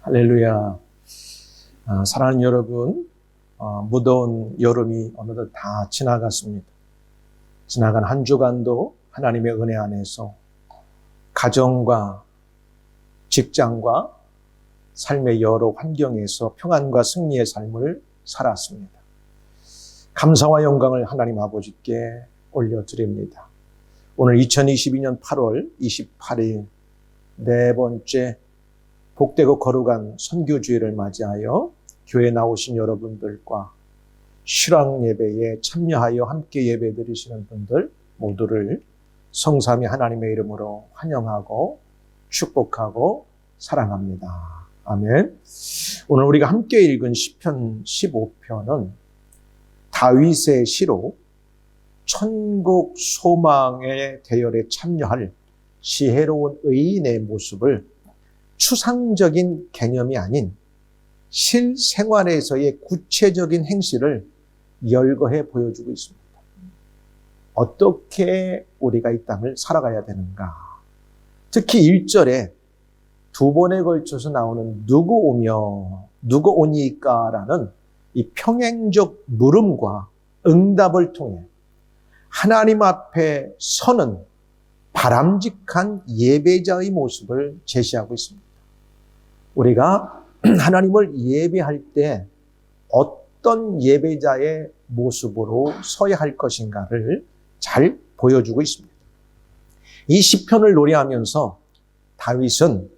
할렐루야. 사랑하는 여러분, 무더운 여름이 어느덧 다 지나갔습니다. 지나간 한 주간도 하나님의 은혜 안에서 가정과 직장과 삶의 여러 환경에서 평안과 승리의 삶을 살았습니다. 감사와 영광을 하나님 아버지께 올려드립니다. 오늘 2022년 8월 28일 네 번째 복되고 거룩한 선교주일을 맞이하여 교회에 나오신 여러분들과 실황 예배에 참여하여 함께 예배 드리시는 분들 모두를 성삼위 하나님의 이름으로 환영하고 축복하고 사랑합니다. 아멘. 오늘 우리가 함께 읽은 시편 15편은 다윗의 시로 천국 소망의 대열에 참여할 지혜로운 의인의 모습을 추상적인 개념이 아닌 실생활에서의 구체적인 행실을 열거해 보여주고 있습니다. 어떻게 우리가 이 땅을 살아가야 되는가? 특히 1절에 두 번에 걸쳐서 나오는 누구 오며 누구 오니까라는 이 평행적 물음과 응답을 통해 하나님 앞에 서는 바람직한 예배자의 모습을 제시하고 있습니다. 우리가 하나님을 예배할 때 어떤 예배자의 모습으로 서야 할 것인가를 잘 보여주고 있습니다. 이 시편을 노래하면서 다윗은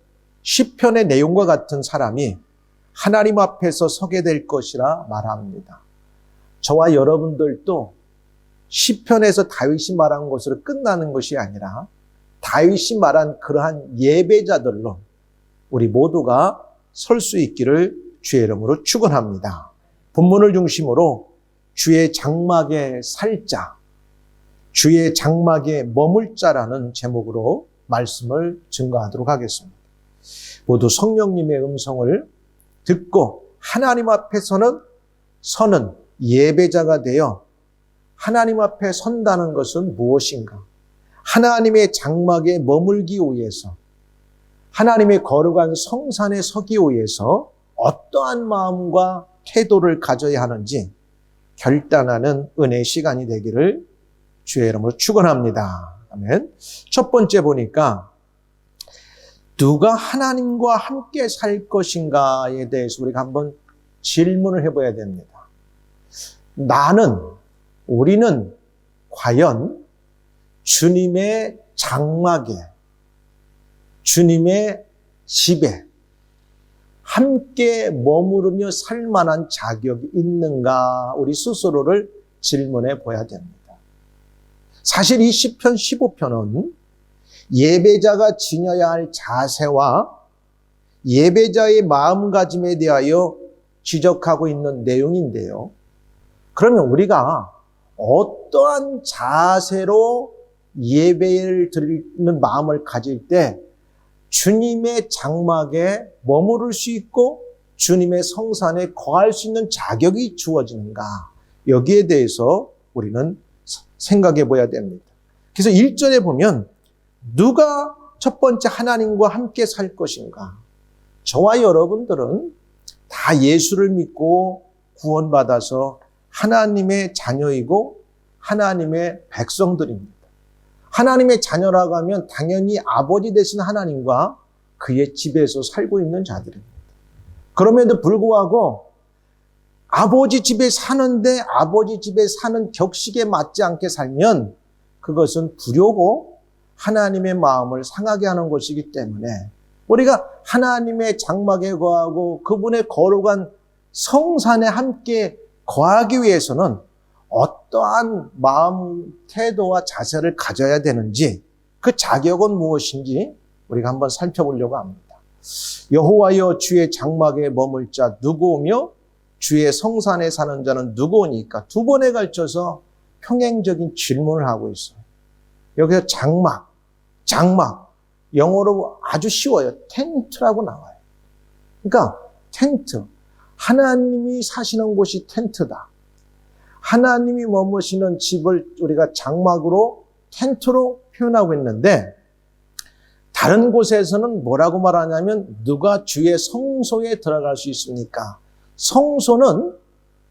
시편의 내용과 같은 사람이 하나님 앞에서 서게 될 것이라 말합니다. 저와 여러분들도 시편에서 다윗이 말한 것으로 끝나는 것이 아니라 다윗이 말한 그러한 예배자들로 우리 모두가 설 수 있기를 주의 이름으로 축원합니다. 본문을 중심으로 주의 장막에 살 자, 주의 장막에 머물 자라는 제목으로 말씀을 증거하도록 하겠습니다. 모두 성령님의 음성을 듣고 하나님 앞에서는 서는 예배자가 되어 하나님 앞에 선다는 것은 무엇인가? 하나님의 장막에 머물기 위해서 하나님의 거룩한 성산에 서기 위해서 어떠한 마음과 태도를 가져야 하는지 결단하는 은혜의 시간이 되기를 주의 이름으로 축원합니다. 아멘. 첫 번째 보니까 누가 하나님과 함께 살 것인가에 대해서 우리가 한번 질문을 해봐야 됩니다. 우리는 과연 주님의 장막에, 주님의 집에 함께 머무르며 살 만한 자격이 있는가 우리 스스로를 질문해 보아야 됩니다. 사실 이 시편 15편은 예배자가 지녀야 할 자세와 예배자의 마음가짐에 대하여 지적하고 있는 내용인데요. 그러면 우리가 어떠한 자세로 예배를 드리는 마음을 가질 때 주님의 장막에 머무를 수 있고 주님의 성산에 거할 수 있는 자격이 주어지는가? 여기에 대해서 우리는 생각해 봐야 됩니다. 그래서 1절에 보면 누가 첫 번째 하나님과 함께 살 것인가? 저와 여러분들은 다 예수를 믿고 구원받아서 하나님의 자녀이고 하나님의 백성들입니다. 하나님의 자녀라고 하면 당연히 아버지 되신 하나님과 그의 집에서 살고 있는 자들입니다. 그럼에도 불구하고 아버지 집에 사는데 아버지 집에 사는 격식에 맞지 않게 살면 그것은 불효고 하나님의 마음을 상하게 하는 것이기 때문에 우리가 하나님의 장막에 거하고 그분의 거룩한 성산에 함께 거하기 위해서는 어떠한 마음, 태도와 자세를 가져야 되는지 그 자격은 무엇인지 우리가 한번 살펴보려고 합니다. 여호와여 주의 장막에 머물 자 누구 오며 주의 성산에 사는 자는 누구오니까 두 번에 걸쳐서 평행적인 질문을 하고 있어요. 여기서 장막, 영어로 아주 쉬워요. 텐트라고 나와요. 그러니까 텐트, 하나님이 사시는 곳이 텐트다. 하나님이 머무시는 집을 우리가 장막으로 텐트로 표현하고 있는데 다른 곳에서는 뭐라고 말하냐면 누가 주의 성소에 들어갈 수 있습니까? 성소는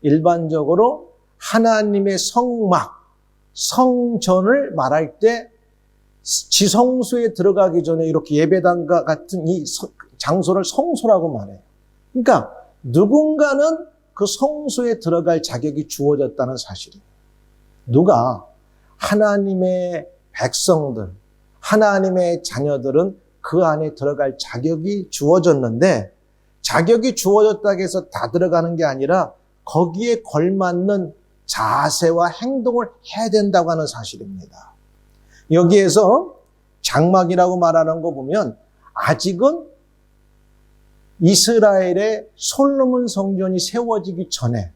일반적으로 하나님의 성막, 성전을 말할 때 지성소에 들어가기 전에 이렇게 예배당과 같은 이 장소를 성소라고 말해요. 그러니까 누군가는 그 성소에 들어갈 자격이 주어졌다는 사실이에요. 누가? 하나님의 백성들, 하나님의 자녀들은 그 안에 들어갈 자격이 주어졌는데, 자격이 주어졌다고 해서 다 들어가는 게 아니라 거기에 걸맞는 자세와 행동을 해야 된다고 하는 사실입니다. 여기에서 장막이라고 말하는 거 보면 아직은 이스라엘의 솔로몬 성전이 세워지기 전에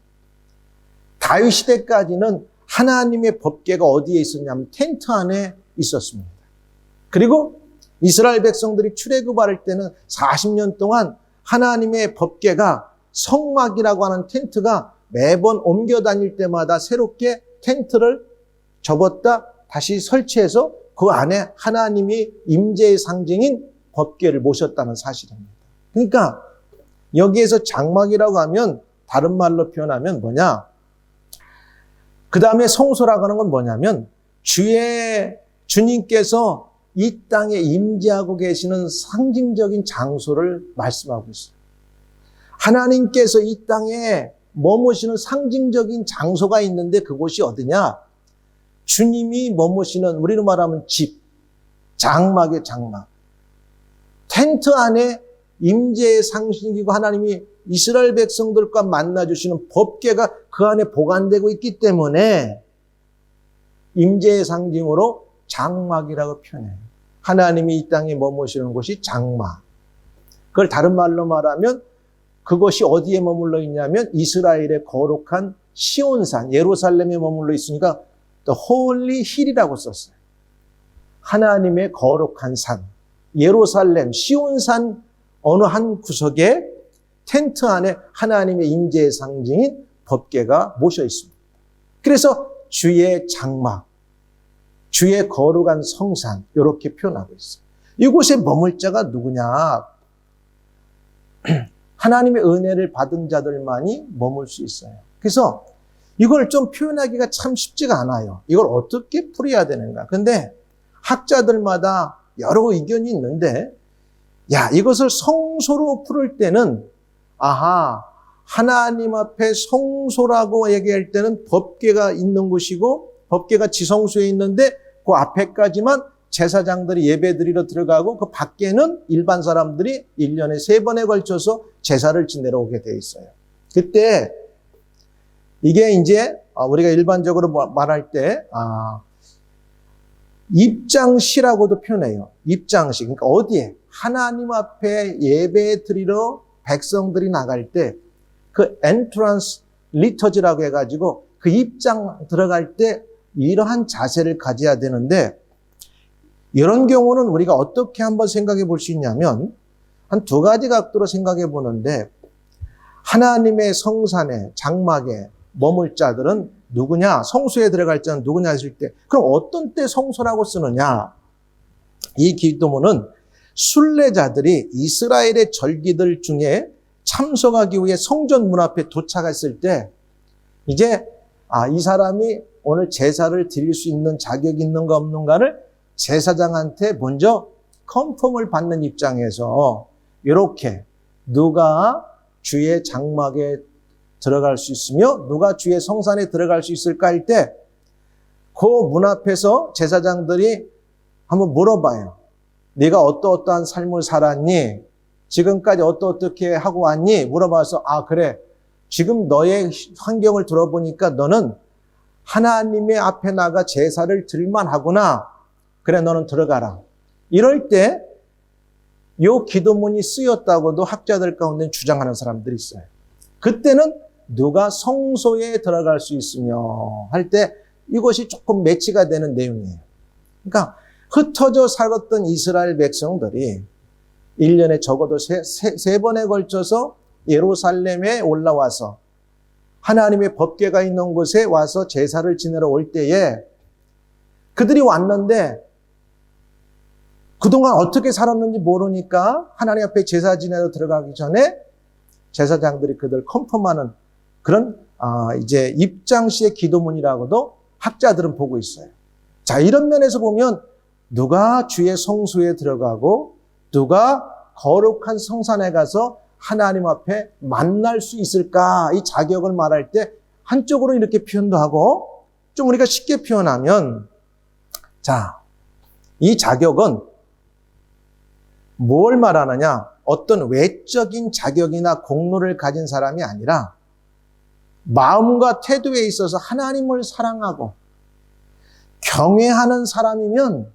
다윗 시대까지는 하나님의 법궤가 어디에 있었냐면 텐트 안에 있었습니다. 그리고 이스라엘 백성들이 출애굽할 때는 40년 동안 하나님의 법궤가 성막이라고 하는 텐트가 매번 옮겨 다닐 때마다 새롭게 텐트를 접었다 다시 설치해서 그 안에 하나님이 임재의 상징인 법궤를 모셨다는 사실입니다. 그러니까 여기에서 장막이라고 하면 다른 말로 표현하면 뭐냐? 그 다음에 성소라고 하는 건 뭐냐면 주님께서 이 땅에 임재하고 계시는 상징적인 장소를 말씀하고 있어요. 하나님께서 이 땅에 머무시는 상징적인 장소가 있는데 그곳이 어디냐? 주님이 머무시는, 우리로 말하면 집, 장막의 장막. 텐트 안에 임재의 상징이고 하나님이 이스라엘 백성들과 만나주시는 법궤가 그 안에 보관되고 있기 때문에 임재의 상징으로 장막이라고 표현해요. 하나님이 이 땅에 머무시는 곳이 장막. 그걸 다른 말로 말하면 그것이 어디에 머물러 있냐면 이스라엘의 거룩한 시온산, 예루살렘에 머물러 있으니까 The Holy Hill이라고 썼어요. 하나님의 거룩한 산, 예루살렘, 시온산 어느 한 구석에 텐트 안에 하나님의 임재의 상징인 법궤가 모셔 있습니다. 그래서 주의 장막, 주의 거룩한 성산 이렇게 표현하고 있어요. 이곳에 머물 자가 누구냐? 하나님의 은혜를 받은 자들만이 머물 수 있어요. 그래서 이걸 좀 표현하기가 참 쉽지가 않아요. 이걸 어떻게 풀어야 되는가? 근데 학자들마다 여러 의견이 있는데, 이것을 성소로 풀을 때는, 하나님 앞에 성소라고 얘기할 때는 법궤가 있는 곳이고, 법궤가 지성소에 있는데, 그 앞에까지만 제사장들이 예배드리러 들어가고, 그 밖에는 일반 사람들이 1년에 3번에 걸쳐서 제사를 지내러 오게 돼 있어요. 그때, 이게 이제 우리가 일반적으로 말할 때 입장시라고도 표현해요. 입장시. 그러니까 어디에? 하나님 앞에 예배 드리러 백성들이 나갈 때 그 엔트런스 리터지라고 해가지고 그 입장 들어갈 때 이러한 자세를 가져야 되는데, 이런 경우는 우리가 어떻게 한번 생각해 볼 수 있냐면 한 2가지 각도로 생각해 보는데, 하나님의 성산에 장막에 머물 자들은 누구냐? 성소에 들어갈 자는 누구냐 했을 때, 그럼 어떤 때 성소라고 쓰느냐? 이 기도문은 순례자들이 이스라엘의 절기들 중에 참석하기 위해 성전 문 앞에 도착했을 때, 이제 이 사람이 오늘 제사를 드릴 수 있는 자격이 있는가 없는가를 제사장한테 먼저 컨펌을 받는 입장에서 이렇게 누가 주의 장막에 들어갈 수 있으며 누가 주의 성산에 들어갈 수 있을까 할 때 그 문 앞에서 제사장들이 한번 물어봐요. 네가 어떠한 삶을 살았니? 지금까지 어떻게 하고 왔니? 물어봐서 그래. 지금 너의 환경을 들어보니까 너는 하나님의 앞에 나가 제사를 드릴만 하구나. 그래, 너는 들어가라. 이럴 때 이 기도문이 쓰였다고도 학자들 가운데 주장하는 사람들이 있어요. 그때는 누가 성소에 들어갈 수 있으며 할 때 이것이 조금 매치가 되는 내용이에요. 그러니까 흩어져 살았던 이스라엘 백성들이 1년에 적어도 세 번에 걸쳐서 예루살렘에 올라와서 하나님의 법궤가 있는 곳에 와서 제사를 지내러 올 때에 그들이 왔는데 그동안 어떻게 살았는지 모르니까 하나님 앞에 제사 지내러 들어가기 전에 제사장들이 그들 컨펌하는 그런 이제 입장시의 기도문이라고도 학자들은 보고 있어요. 자, 이런 면에서 보면 누가 주의 성소에 들어가고 누가 거룩한 성산에 가서 하나님 앞에 만날 수 있을까? 이 자격을 말할 때 한쪽으로 이렇게 표현도 하고 좀 우리가 쉽게 표현하면 자, 이 자격은 뭘 말하느냐? 어떤 외적인 자격이나 공로를 가진 사람이 아니라 마음과 태도에 있어서 하나님을 사랑하고 경외하는 사람이면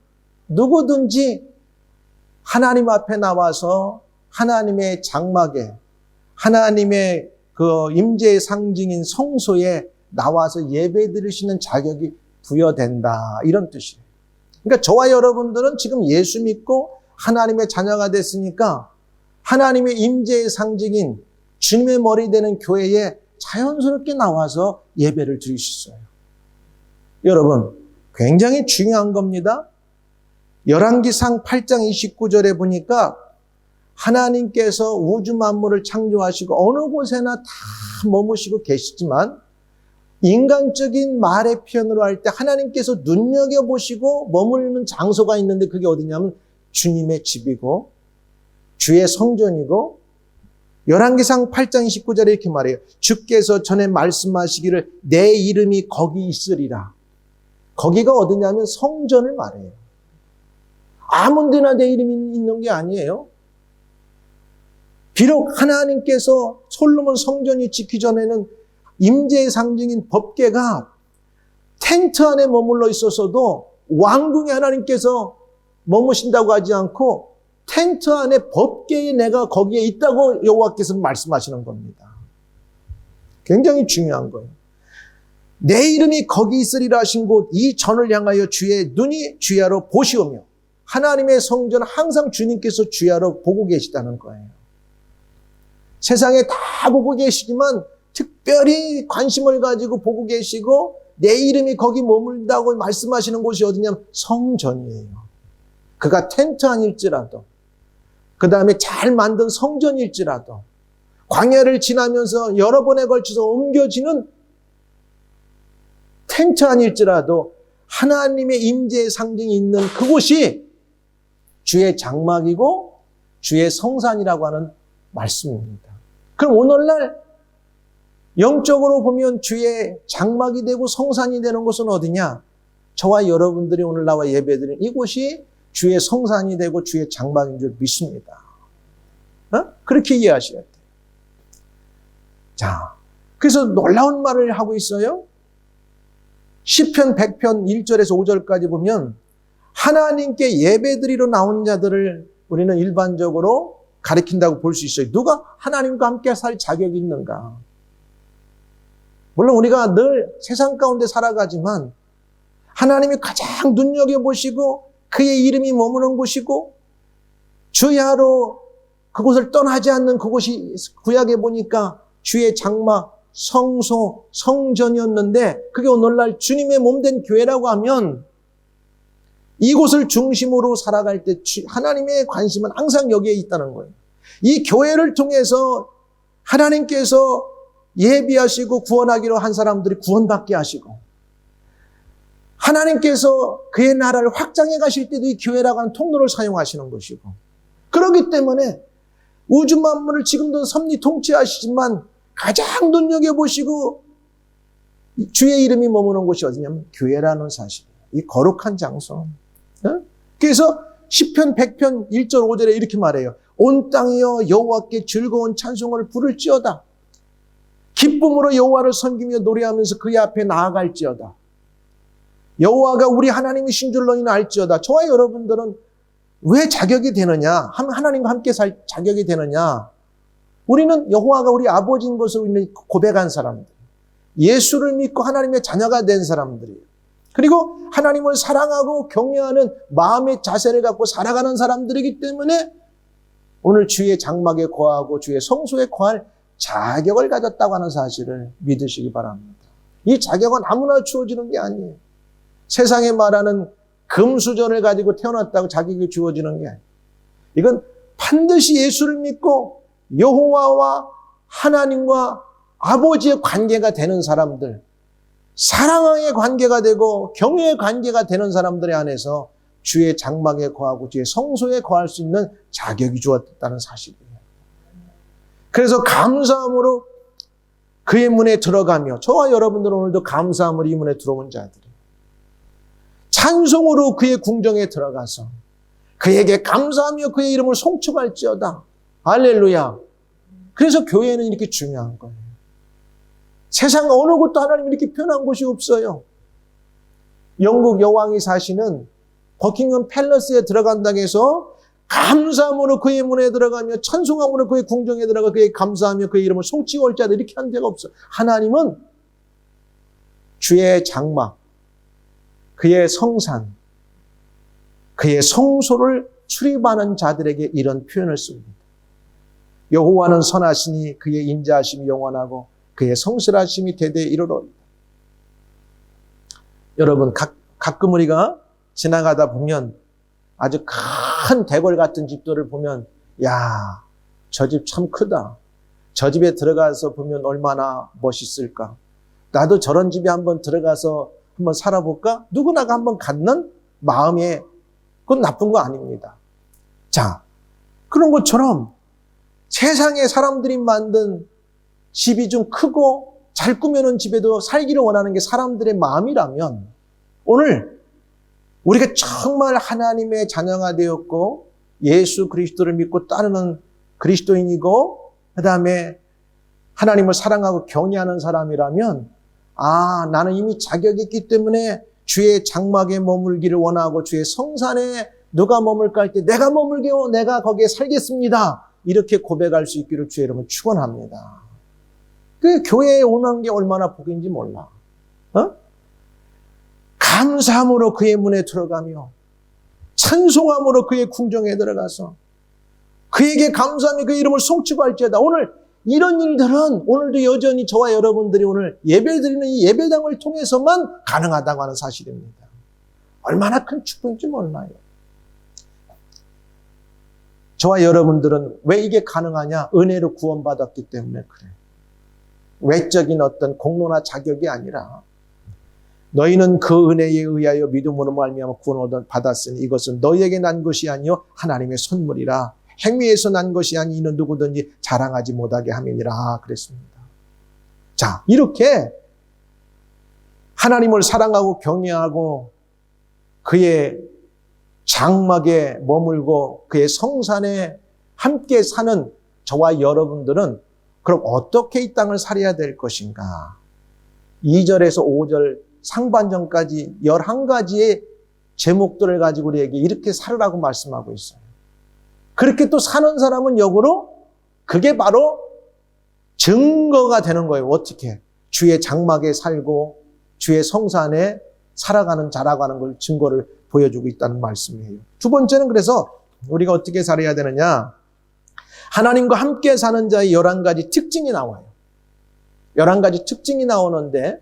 누구든지 하나님 앞에 나와서 하나님의 장막에 하나님의 그 임재의 상징인 성소에 나와서 예배 드리시는 자격이 부여된다. 이런 뜻이에요. 그러니까 저와 여러분들은 지금 예수 믿고 하나님의 자녀가 됐으니까 하나님의 임재의 상징인 주님의 머리 되는 교회에 자연스럽게 나와서 예배를 드릴 수 있어요. 여러분, 굉장히 중요한 겁니다. 열왕기상 8장 29절에 보니까 하나님께서 우주 만물을 창조하시고 어느 곳에나 다 머무시고 계시지만 인간적인 말의 표현으로 할 때 하나님께서 눈여겨보시고 머무르는 장소가 있는데 그게 어디냐면 주님의 집이고 주의 성전이고 열왕기상 8장 29절에 이렇게 말해요. 주께서 전에 말씀하시기를 내 이름이 거기 있으리라. 거기가 어디냐면 성전을 말해요. 아무 데나 내 이름이 있는 게 아니에요. 비록 하나님께서 솔로몬 성전이 짓기 전에는 임재의 상징인 법궤가 텐트 안에 머물러 있었어도 왕궁에 하나님께서 머무신다고 하지 않고 텐트 안에 법궤에 내가 거기에 있다고 여호와께서 말씀하시는 겁니다. 굉장히 중요한 거예요. 내 이름이 거기 있으리라 하신 곳 이 전을 향하여 주의 눈이 주야로 보시오며 하나님의 성전은 항상 주님께서 주야로 보고 계시다는 거예요. 세상에 다 보고 계시지만 특별히 관심을 가지고 보고 계시고 내 이름이 거기 머물다고 말씀하시는 곳이 어디냐면 성전이에요. 그가 텐트 아닐지라도 그 다음에 잘 만든 성전일지라도 광야를 지나면서 여러 번에 걸쳐서 옮겨지는 텐트 아닐지라도 하나님의 임재의 상징이 있는 그곳이 주의 장막이고 주의 성산이라고 하는 말씀입니다. 그럼 오늘날 영적으로 보면 주의 장막이 되고 성산이 되는 곳은 어디냐? 저와 여러분들이 오늘 나와 예배드리는 이곳이 주의 성산이 되고 주의 장막인 줄 믿습니다. 그렇게 이해하셔야 돼요. 자, 그래서 놀라운 말을 하고 있어요. 시편 100편 1절에서 5절까지 보면 하나님께 예배드리러 나온 자들을 우리는 일반적으로 가리킨다고 볼 수 있어요. 누가 하나님과 함께 살 자격이 있는가? 물론 우리가 늘 세상 가운데 살아가지만 하나님이 가장 눈여겨보시고 그의 이름이 머무는 곳이고 주야로 그곳을 떠나지 않는 그곳이 구약에 보니까 주의 장막, 성소, 성전이었는데 그게 오늘날 주님의 몸된 교회라고 하면 이곳을 중심으로 살아갈 때 하나님의 관심은 항상 여기에 있다는 거예요. 이 교회를 통해서 하나님께서 예비하시고 구원하기로 한 사람들이 구원받게 하시고 하나님께서 그의 나라를 확장해 가실 때도 이 교회라고 하는 통로를 사용하시는 것이고 그렇기 때문에 우주 만물을 지금도 섭리 통치하시지만 가장 눈여겨보시고 주의 이름이 머무는 곳이 어디냐면 교회라는 사실이에요. 이 거룩한 장소. 그래서 시편 100편 1절 5절에 이렇게 말해요. 온 땅이여 여호와께 즐거운 찬송을 부를지어다. 기쁨으로 여호와를 섬기며 노래하면서 그의 앞에 나아갈지어다. 여호와가 우리 하나님이신 줄 너희는 알지어다. 저와 여러분들은 왜 자격이 되느냐? 하나님과 함께 살 자격이 되느냐? 우리는 여호와가 우리 아버지인 것을 우리는 고백한 사람들. 예수를 믿고 하나님의 자녀가 된 사람들이에요. 그리고 하나님을 사랑하고 경외하는 마음의 자세를 갖고 살아가는 사람들이기 때문에 오늘 주의 장막에 거하고 주의 성소에 거할 자격을 가졌다고 하는 사실을 믿으시기 바랍니다. 이 자격은 아무나 주어지는 게 아니에요. 세상에 말하는 금수저를 가지고 태어났다고 자기에게 주어지는 게 아니에요. 이건 반드시 예수를 믿고 여호와와 하나님과 아버지의 관계가 되는 사람들, 사랑의 관계가 되고 경외의 관계가 되는 사람들에 한해서 주의 장막에 거하고 주의 성소에 거할 수 있는 자격이 주어졌다는 사실이에요. 그래서 감사함으로 그의 문에 들어가며, 저와 여러분들은 오늘도 감사함으로 이 문에 들어온 자들이에요. 찬송으로 그의 궁정에 들어가서 그에게 감사하며 그의 이름을 송축할지어다. 할렐루야. 그래서 교회는 이렇게 중요한 거예요. 세상 어느 곳도 하나님 이렇게 표현한 곳이 없어요. 영국 여왕이 사시는 버킹엄 팰러스에 들어간다고 해서 감사함으로 그의 문에 들어가며 찬송함으로 그의 궁정에 들어가 그의 감사하며 그의 이름을 송축할 자들, 이렇게 한 데가 없어요. 하나님은 주의 장막, 그의 성산, 그의 성소를 출입하는 자들에게 이런 표현을 씁니다. 여호와는 선하시니 그의 인자하심이 영원하고 그의 성실하심이 대대에 이르러이다. 여러분, 가끔 우리가 지나가다 보면 아주 큰 대궐 같은 집들을 보면, 야, 저 집 참 크다. 저 집에 들어가서 보면 얼마나 멋있을까. 나도 저런 집에 한번 들어가서 한번 살아볼까? 누구나가 한번 갖는 마음에, 그건 나쁜 거 아닙니다. 자, 그런 것처럼 세상에 사람들이 만든 집이 좀 크고 잘 꾸며놓은 집에도 살기를 원하는 게 사람들의 마음이라면, 오늘 우리가 정말 하나님의 자녀가 되었고 예수 그리스도를 믿고 따르는 그리스도인이고 그 다음에 하나님을 사랑하고 경외하는 사람이라면, 아, 나는 이미 자격이 있기 때문에 주의 장막에 머물기를 원하고 주의 성산에 누가 머물까 할 때 내가 머물게요, 내가 거기에 살겠습니다, 이렇게 고백할 수 있기를 주의 이름으로 축원합니다. 그 교회에 오는 게 얼마나 복인지 몰라. 감사함으로 그의 문에 들어가며 찬송함으로 그의 궁정에 들어가서 그에게 감사하며 그의 이름을 송축할지어다. 오늘 이런 일들은 오늘도 여전히 저와 여러분들이 오늘 예배드리는 이 예배당을 통해서만 가능하다고 하는 사실입니다. 얼마나 큰 축복인지 몰라요. 저와 여러분들은 왜 이게 가능하냐? 은혜로 구원받았기 때문에 그래. 외적인 어떤 공로나 자격이 아니라, 너희는 그 은혜에 의하여 믿음으로 말미암아 구원을 받았으니 이것은 너희에게 난 것이 아니요 하나님의 선물이라. 행위에서 난 것이 아니 이는 누구든지 자랑하지 못하게 함이니라 그랬습니다. 자, 이렇게 하나님을 사랑하고 경외하고 그의 장막에 머물고 그의 성산에 함께 사는 저와 여러분들은 그럼 어떻게 이 땅을 살아야 될 것인가? 2절에서 5절 상반전까지 11가지의 제목들을 가지고 우리에게 이렇게 살으라고 말씀하고 있어요. 그렇게 또 사는 사람은 역으로 그게 바로 증거가 되는 거예요. 어떻게? 주의 장막에 살고 주의 성산에 살아가는 자라고 하는 걸 증거를 보여주고 있다는 말씀이에요. 두 번째는 그래서 우리가 어떻게 살아야 되느냐? 하나님과 함께 사는 자의 11가지 특징이 나와요. 11가지 특징이 나오는데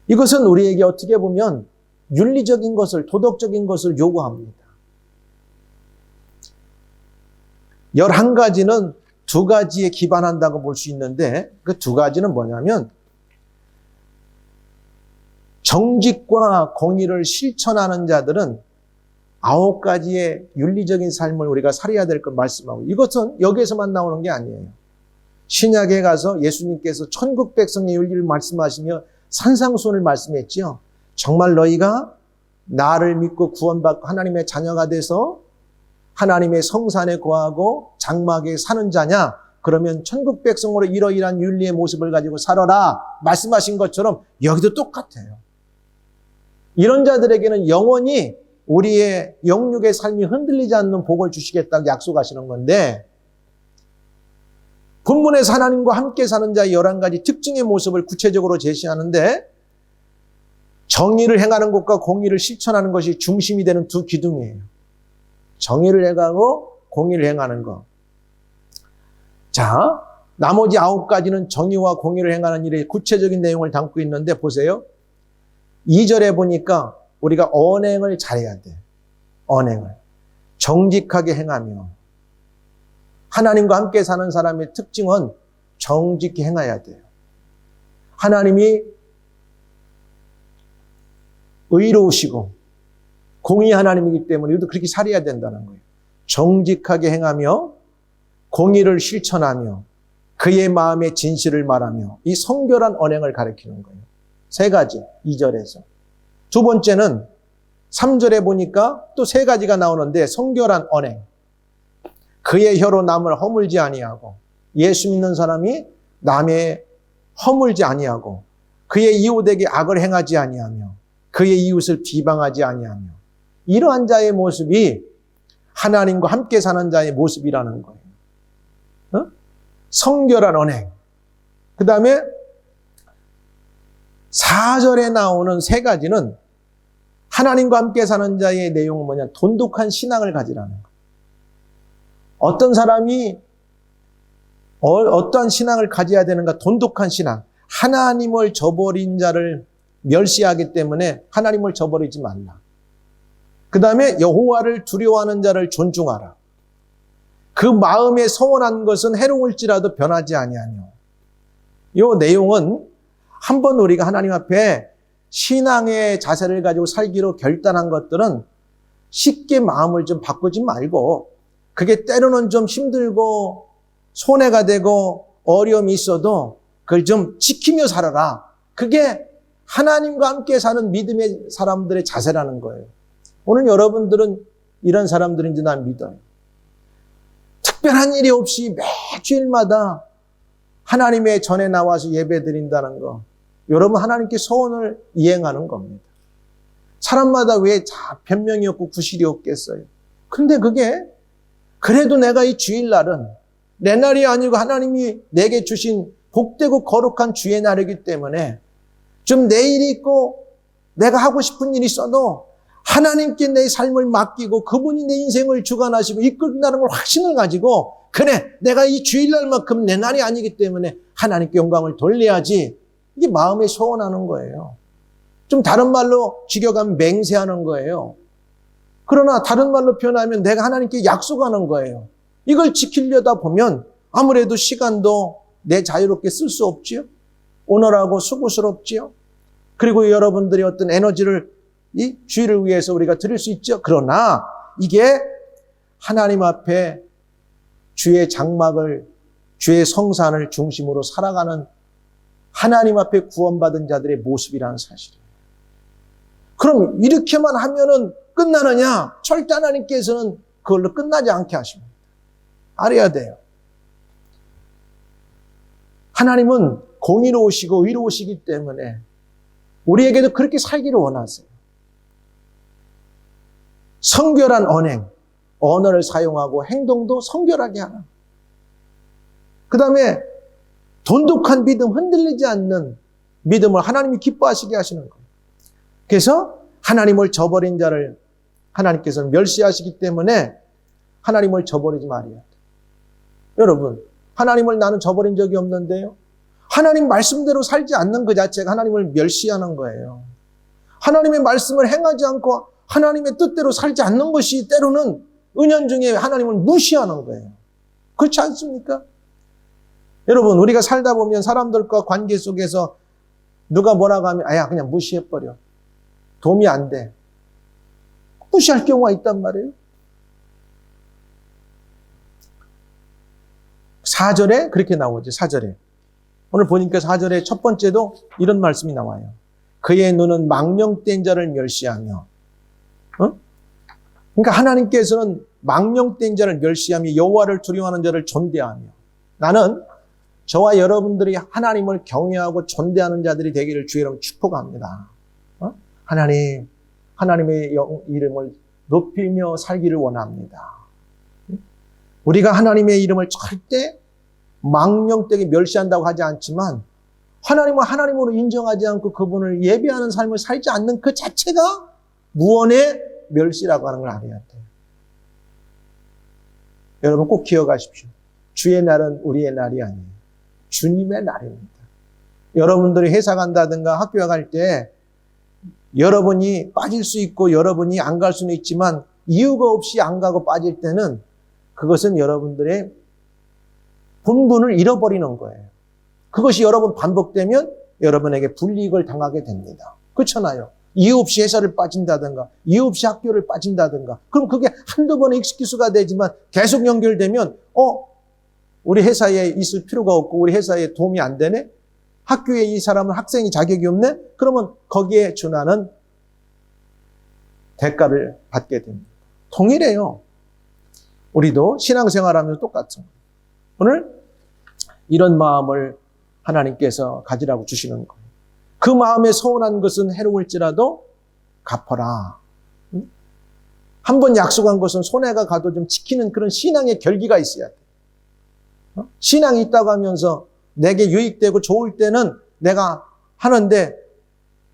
이것은 우리에게 어떻게 보면 윤리적인 것을, 도덕적인 것을 요구합니다. 11가지는 2가지에 기반한다고 볼 수 있는데 그 2가지는 뭐냐면 정직과 공의를 실천하는 자들은 9가지의 윤리적인 삶을 우리가 살아야 될 걸 말씀하고, 이것은 여기에서만 나오는 게 아니에요. 신약에 가서 예수님께서 천국 백성의 윤리를 말씀하시며 산상수훈을 말씀했지요. 정말 너희가 나를 믿고 구원받고 하나님의 자녀가 돼서 하나님의 성산에 거하고 장막에 사는 자냐? 그러면 천국 백성으로 이러이러한 윤리의 모습을 가지고 살아라 말씀하신 것처럼 여기도 똑같아요. 이런 자들에게는 영원히 우리의 영육의 삶이 흔들리지 않는 복을 주시겠다고 약속하시는 건데, 본문에서 하나님과 함께 사는 자의 11가지 특징의 모습을 구체적으로 제시하는데, 정의를 행하는 것과 공의를 실천하는 것이 중심이 되는 두 기둥이에요. 정의를 행하고 공의를 행하는 것. 자, 나머지 9가지는 정의와 공의를 행하는 일의 구체적인 내용을 담고 있는데 보세요. 2절에 보니까 우리가 언행을 잘해야 돼. 언행을. 정직하게 행하며. 하나님과 함께 사는 사람의 특징은 정직히 행해야 돼요. 하나님이 의로우시고 공의 하나님이기 때문에 우리도 그렇게 살아야 된다는 거예요. 정직하게 행하며 공의를 실천하며 그의 마음의 진실을 말하며 이 성결한 언행을 가리키는 거예요. 세 가지, 2절에서. 두 번째는 3절에 보니까 또 세 가지가 나오는데 성결한 언행. 그의 혀로 남을 허물지 아니하고 예수 믿는 사람이 남의 허물지 아니하고 그의 이웃에게 악을 행하지 아니하며 그의 이웃을 비방하지 아니하며 이러한 자의 모습이 하나님과 함께 사는 자의 모습이라는 거예요. 성결한 언행. 그 다음에 4절에 나오는 세 가지는 하나님과 함께 사는 자의 내용은 뭐냐? 돈독한 신앙을 가지라는 거예요. 어떤 사람이 어떠한 신앙을 가져야 되는가? 돈독한 신앙. 하나님을 저버린 자를 멸시하기 때문에 하나님을 저버리지 말라. 그 다음에 여호와를 두려워하는 자를 존중하라. 그 마음에 서원한 것은 해로울지라도 변하지 아니하며. 이 내용은 한번 우리가 하나님 앞에 신앙의 자세를 가지고 살기로 결단한 것들은 쉽게 마음을 좀 바꾸지 말고 그게 때로는 좀 힘들고 손해가 되고 어려움이 있어도 그걸 좀 지키며 살아라. 그게 하나님과 함께 사는 믿음의 사람들의 자세라는 거예요. 오늘 여러분들은 이런 사람들인지 난 믿어요. 특별한 일이 없이 매주일마다 하나님의 전에 나와서 예배 드린다는 거. 여러분 하나님께 소원을 이행하는 겁니다. 사람마다 왜 변명이 없고 구실이 없겠어요. 근데 그게 그래도 내가 이 주일날은 내 날이 아니고 하나님이 내게 주신 복되고 거룩한 주의 날이기 때문에 좀 내일이 있고 내가 하고 싶은 일이 있어도 하나님께 내 삶을 맡기고 그분이 내 인생을 주관하시고 이끌는다는 걸 확신을 가지고 그래 내가 이 주일날만큼 내 날이 아니기 때문에 하나님께 영광을 돌려야지 이게 마음에 소원하는 거예요. 좀 다른 말로 직역하면 맹세하는 거예요. 그러나 다른 말로 표현하면 내가 하나님께 약속하는 거예요. 이걸 지키려다 보면 아무래도 시간도 내 자유롭게 쓸 수 없지요. 오늘하고 수고스럽지요. 그리고 여러분들이 어떤 에너지를 이 주의를 위해서 우리가 드릴 수 있죠. 그러나 이게 하나님 앞에 주의 장막을 주의 성산을 중심으로 살아가는 하나님 앞에 구원받은 자들의 모습이라는 사실이에요. 그럼 이렇게만 하면은 끝나느냐? 절대 하나님께서는 그걸로 끝나지 않게 하십니다. 알아야 돼요. 하나님은 공의로우시고 의로우시기 때문에 우리에게도 그렇게 살기를 원하세요. 성결한 언행, 언어를 사용하고 행동도 성결하게 하라. 그 다음에 돈독한 믿음, 흔들리지 않는 믿음을 하나님이 기뻐하시게 하시는 거예요. 그래서 하나님을 저버린 자를 하나님께서는 멸시하시기 때문에 하나님을 저버리지 말아야 돼요. 여러분, 하나님을 나는 저버린 적이 없는데요. 하나님 말씀대로 살지 않는 그 자체가 하나님을 멸시하는 거예요. 하나님의 말씀을 행하지 않고 하나님의 뜻대로 살지 않는 것이 때로는 은연중에 하나님을 무시하는 거예요. 그렇지 않습니까? 여러분, 우리가 살다 보면 사람들과 관계 속에서 누가 뭐라고 하면 야 그냥 무시해버려. 도움이 안 돼. 무시할 경우가 있단 말이에요. 4절에 그렇게 나오죠. 4절에. 오늘 보니까 4절에 첫 번째도 이런 말씀이 나와요. 그의 눈은 망령된 자를 멸시하며. 그러니까 하나님께서는 망령된 자를 멸시하며 여호와를 두려워하는 자를 존대하며. 나는 저와 여러분들이 하나님을 경외하고 존대하는 자들이 되기를 주의 이름으로 축복합니다. 하나님의 이름을 높이며 살기를 원합니다. 우리가 하나님의 이름을 절대 망령되게 멸시한다고 하지 않지만 하나님을 하나님으로 인정하지 않고 그분을 예배하는 삶을 살지 않는 그 자체가 무언의 멸시라고 하는 걸 알아야 돼요. 여러분 꼭 기억하십시오. 주의 날은 우리의 날이 아니에요. 주님의 날입니다. 여러분들이 회사 간다든가 학교에 갈 때 여러분이 빠질 수 있고 여러분이 안 갈 수는 있지만 이유가 없이 안 가고 빠질 때는 그것은 여러분들의 본분을 잃어버리는 거예요. 그것이 여러 번 반복되면 여러분에게 불이익을 당하게 됩니다. 그렇잖아요. 이유 없이 회사를 빠진다든가 이유 없이 학교를 빠진다든가 그럼 그게 한두 번의 익스큐스가 되지만 계속 연결되면 우리 회사에 있을 필요가 없고 우리 회사에 도움이 안 되네? 학교에 이 사람은 학생이 자격이 없네? 그러면 거기에 준하는 대가를 받게 됩니다. 동일해요. 우리도 신앙생활하면서 똑같은 거예요. 오늘 이런 마음을 하나님께서 가지라고 주시는 거예요. 그 마음에 서운한 것은 해로울지라도 갚아라. 한번 약속한 것은 손해가 가도 좀 지키는 그런 신앙의 결기가 있어야 돼요. 신앙이 있다고 하면서 내게 유익되고 좋을 때는 내가 하는데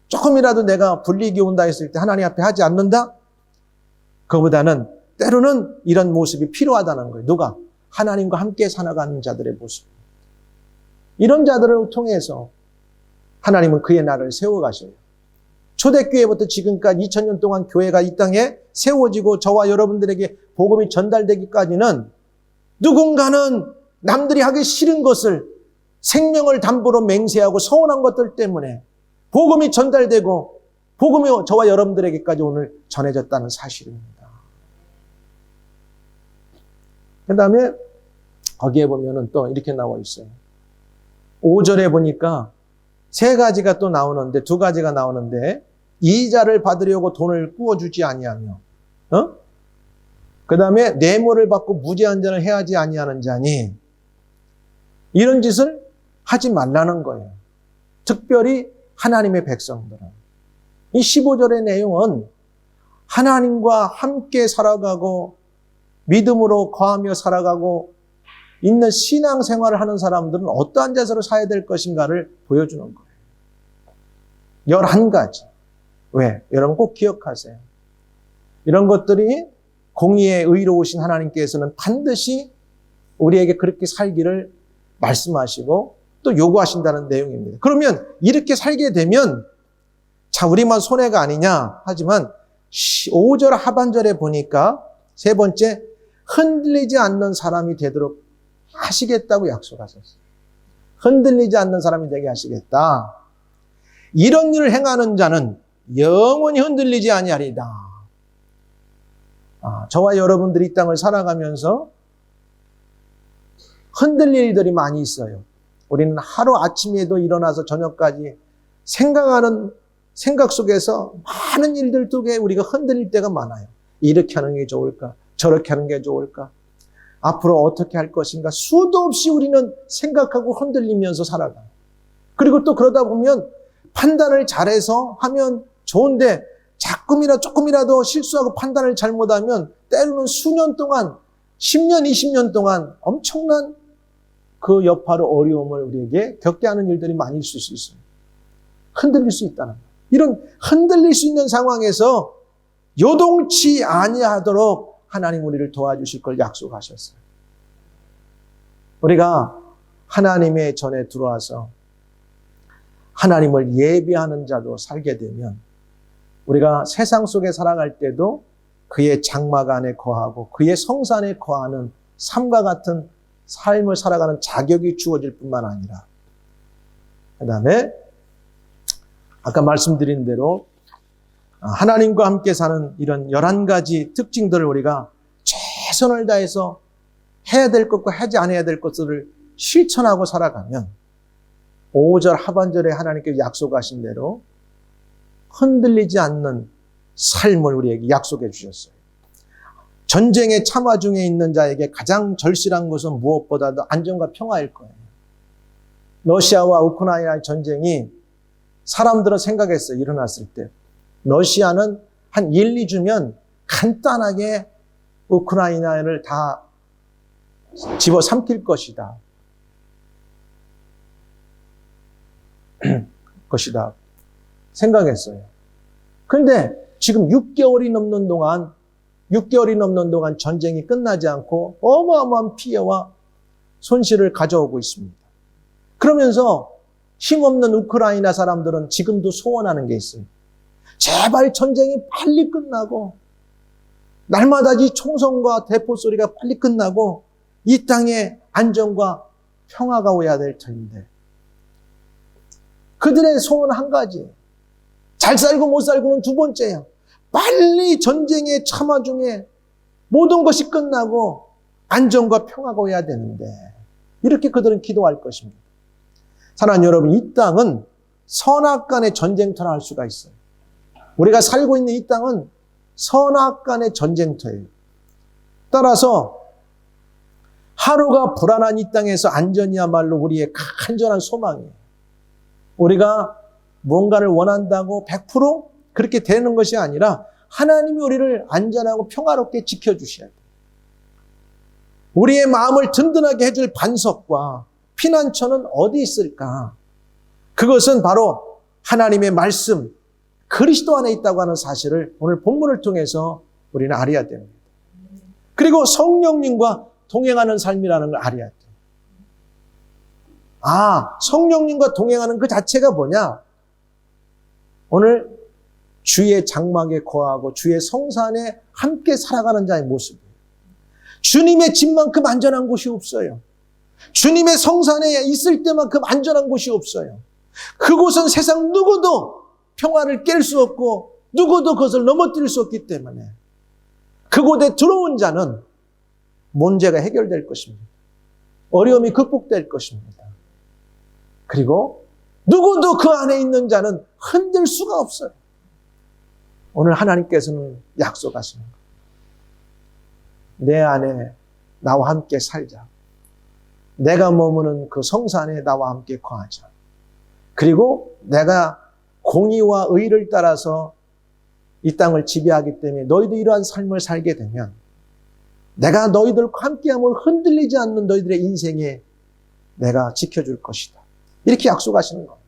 조금이라도 내가 불이익이 온다 했을 때 하나님 앞에 하지 않는다? 그거보다는 때로는 이런 모습이 필요하다는 거예요. 누가? 하나님과 함께 살아가는 자들의 모습. 이런 자들을 통해서 하나님은 그의 나라를 세워가셔요. 초대교회부터 지금까지 2000년 동안 교회가 이 땅에 세워지고 저와 여러분들에게 복음이 전달되기까지는 누군가는 남들이 하기 싫은 것을 생명을 담보로 맹세하고 서운한 것들 때문에 복음이 전달되고 복음이 저와 여러분들에게까지 오늘 전해졌다는 사실입니다. 그 다음에 거기에 보면은 또 이렇게 나와 있어요. 5절에 보니까 세 가지가 또 나오는데 두 가지가 나오는데 이자를 받으려고 돈을 꾸어주지 아니하며 그 다음에 뇌물을 받고 무죄한 자를 해하지 아니하는 자니 이런 짓을 하지 말라는 거예요. 특별히 하나님의 백성들은. 이 15절의 내용은 하나님과 함께 살아가고 믿음으로 거하며 살아가고 있는 신앙생활을 하는 사람들은 어떠한 자세로 살아야 될 것인가를 보여주는 거예요. 11가지. 왜? 여러분 꼭 기억하세요. 이런 것들이 공의에 의로우신 하나님께서는 반드시 우리에게 그렇게 살기를 말씀하시고 또 요구하신다는 내용입니다. 그러면 이렇게 살게 되면 자 우리만 손해가 아니냐 하지만 5절 하반절에 보니까 세 번째 흔들리지 않는 사람이 되도록 하시겠다고 약속하셨어요. 흔들리지 않는 사람이 되게 하시겠다. 이런 일을 행하는 자는 영원히 흔들리지 아니하리다. 저와 여러분들이 이 땅을 살아가면서 흔들릴 일들이 많이 있어요. 우리는 하루 아침에도 일어나서 저녁까지 생각하는 생각 속에서 많은 일들 속에 우리가 흔들릴 때가 많아요. 이렇게 하는 게 좋을까? 저렇게 하는 게 좋을까? 앞으로 어떻게 할 것인가? 수도 없이 우리는 생각하고 흔들리면서 살아가요. 그리고 또 그러다 보면 판단을 잘해서 하면 좋은데 조금이라도 실수하고 판단을 잘못하면 때로는 수년 동안 10년, 20년 동안 엄청난 그 여파로 어려움을 우리에게 겪게 하는 일들이 많이 있을 수 있어요. 흔들릴 수 있다는 거예요. 이런 흔들릴 수 있는 상황에서 요동치 아니하도록 하나님 우리를 도와주실 걸 약속하셨어요. 우리가 하나님의 전에 들어와서 하나님을 예배하는 자로 살게 되면 우리가 세상 속에 살아갈 때도 그의 장막 안에 거하고 그의 성산 안에 거하는 삶과 같은 삶을 살아가는 자격이 주어질 뿐만 아니라 그 다음에 아까 말씀드린 대로 하나님과 함께 사는 이런 11가지 특징들을 우리가 최선을 다해서 해야 될 것과 하지 않아야 될 것들을 실천하고 살아가면 5절 하반절에 하나님께서 약속하신 대로 흔들리지 않는 삶을 우리에게 약속해 주셨어요. 전쟁의 참화 중에 있는 자에게 가장 절실한 것은 무엇보다도 안정과 평화일 거예요. 러시아와 우크라이나의 전쟁이 사람들은 생각했어요. 일어났을 때. 러시아는 한 1, 2주면 간단하게 우크라이나를 다 집어삼킬 것이다. 생각했어요. 그런데 지금 6개월이 넘는 동안 전쟁이 끝나지 않고 어마어마한 피해와 손실을 가져오고 있습니다. 그러면서 힘없는 우크라이나 사람들은 지금도 소원하는 게 있어요. 제발 전쟁이 빨리 끝나고 날마다 이 총성과 대포 소리가 빨리 끝나고 이 땅에 안정과 평화가 오야 될 텐데 그들의 소원 한 가지. 잘 살고 못 살고는 두 번째야. 빨리 전쟁의 참화 중에 모든 것이 끝나고 안정과 평화가 오야 되는데 이렇게 그들은 기도할 것입니다. 사랑하는 여러분, 이 땅은 선악간의 전쟁터라 할 수가 있어요. 우리가 살고 있는 이 땅은 선악간의 전쟁터예요. 따라서 하루가 불안한 이 땅에서 안전이야말로 우리의 간절한 소망이에요. 우리가 뭔가를 원한다고 100% 그렇게 되는 것이 아니라 하나님이 우리를 안전하고 평화롭게 지켜주셔야 돼요. 우리의 마음을 든든하게 해줄 반석과 피난처는 어디 있을까? 그것은 바로 하나님의 말씀, 그리스도 안에 있다고 하는 사실을 오늘 본문을 통해서 우리는 알아야 됩니다. 그리고 성령님과 동행하는 삶이라는 걸 알아야 돼요. 성령님과 동행하는 그 자체가 뭐냐? 오늘 주의 장막에 거하고 주의 성산에 함께 살아가는 자의 모습이에요. 주님의 집만큼 안전한 곳이 없어요. 주님의 성산에 있을 때만큼 안전한 곳이 없어요. 그곳은 세상 누구도 평화를 깰 수 없고 누구도 그것을 넘어뜨릴 수 없기 때문에 그곳에 들어온 자는 문제가 해결될 것입니다. 어려움이 극복될 것입니다. 그리고 누구도 그 안에 있는 자는 흔들 수가 없어요. 오늘 하나님께서는 약속하시는 거예요. 내 안에 나와 함께 살자. 내가 머무는 그 성산에 나와 함께 거하자. 그리고 내가 공의와 의를 따라서 이 땅을 지배하기 때문에 너희도 이러한 삶을 살게 되면 내가 너희들과 함께함을 흔들리지 않는 너희들의 인생에 내가 지켜줄 것이다. 이렇게 약속하시는 겁니다.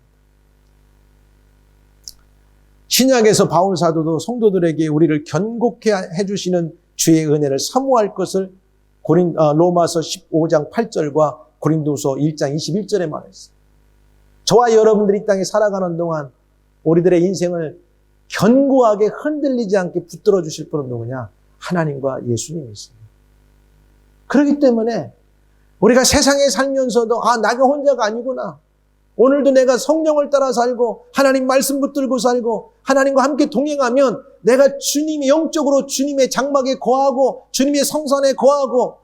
신약에서 바울 사도도 성도들에게 우리를 견고케 해주시는 주의 은혜를 사모할 것을 로마서 15장 8절과 고린도서 1장 21절에 말했어요. 저와 여러분들이 이 땅에 살아가는 동안 우리들의 인생을 견고하게 흔들리지 않게 붙들어 주실 분은 누구냐? 하나님과 예수님이십니다. 그렇기 때문에 우리가 세상에 살면서도 내가 혼자가 아니구나. 오늘도 내가 성령을 따라 살고 하나님 말씀 붙들고 살고 하나님과 함께 동행하면 내가 주님의 영적으로 주님의 장막에 거하고 주님의 성산에 거하고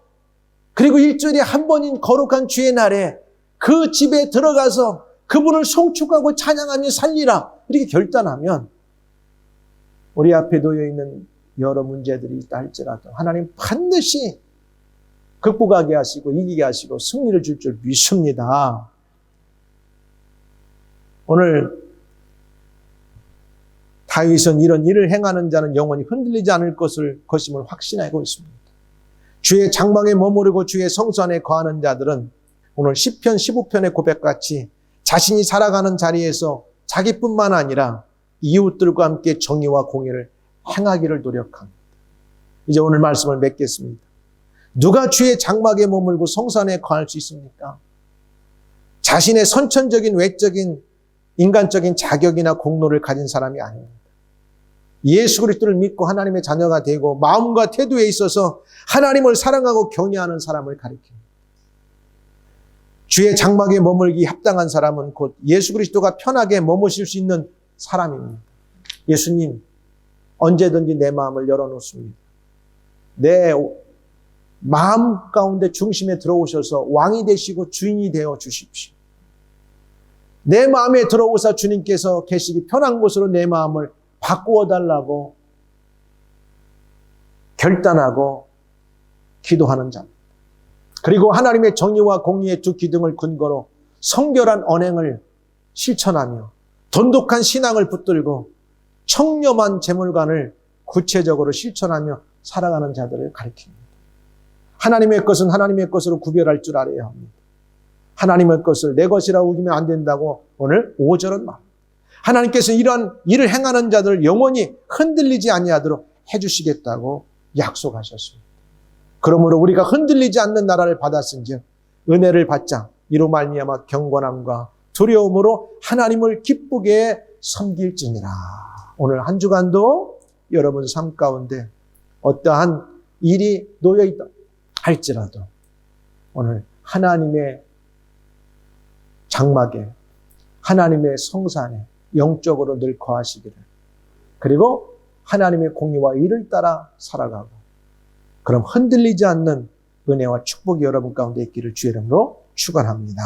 그리고 일주일에 한 번인 거룩한 주의 날에 그 집에 들어가서 그분을 송축하고 찬양하며 살리라 이렇게 결단하면 우리 앞에 놓여있는 여러 문제들이 있다 할지라도 하나님 반드시 극복하게 하시고 이기게 하시고 승리를 줄 줄 믿습니다. 오늘 다윗은 이런 일을 행하는 자는 영원히 흔들리지 않을 것임을 확신하고 있습니다. 주의 장막에 머무르고 주의 성산에 거하는 자들은 오늘 시편 15편의 고백같이 자신이 살아가는 자리에서 자기뿐만 아니라 이웃들과 함께 정의와 공의를 행하기를 노력합니다. 이제 오늘 말씀을 맺겠습니다. 누가 주의 장막에 머물고 성산에 거할 수 있습니까? 자신의 선천적인 외적인 인간적인 자격이나 공로를 가진 사람이 아닙니다. 예수 그리스도를 믿고 하나님의 자녀가 되고 마음과 태도에 있어서 하나님을 사랑하고 경외하는 사람을 가리킵니다. 주의 장막에 머물기 합당한 사람은 곧 예수 그리스도가 편하게 머무실 수 있는 사람입니다. 예수님, 언제든지 내 마음을 열어놓습니다. 내 마음 가운데 중심에 들어오셔서 왕이 되시고 주인이 되어 주십시오. 내 마음에 들어오사 주님께서 계시기 편한 곳으로 내 마음을 바꾸어 달라고 결단하고 기도하는 자입니다. 그리고 하나님의 정의와 공의의 두 기둥을 근거로 성결한 언행을 실천하며 돈독한 신앙을 붙들고 청렴한 재물관을 구체적으로 실천하며 살아가는 자들을 가리킵니다. 하나님의 것은 하나님의 것으로 구별할 줄 알아야 합니다. 하나님의 것을 내 것이라고 우기면 안 된다고 오늘 5절은 말합니다. 하나님께서 이러한 일을 행하는 자들을 영원히 흔들리지 아니하도록 해주시겠다고 약속하셨습니다. 그러므로 우리가 흔들리지 않는 나라를 받았은즉 은혜를 받자 이로 말미암아 경건함과 두려움으로 하나님을 기쁘게 섬길지니라. 오늘 한 주간도 여러분 삶 가운데 어떠한 일이 놓여 있다 할지라도 오늘 하나님의 장막에, 하나님의 성산에 영적으로 늘 거하시기를, 그리고 하나님의 공의와 의를 따라 살아가고, 그럼 흔들리지 않는 은혜와 축복이 여러분 가운데 있기를 주의 이름으로 축원합니다.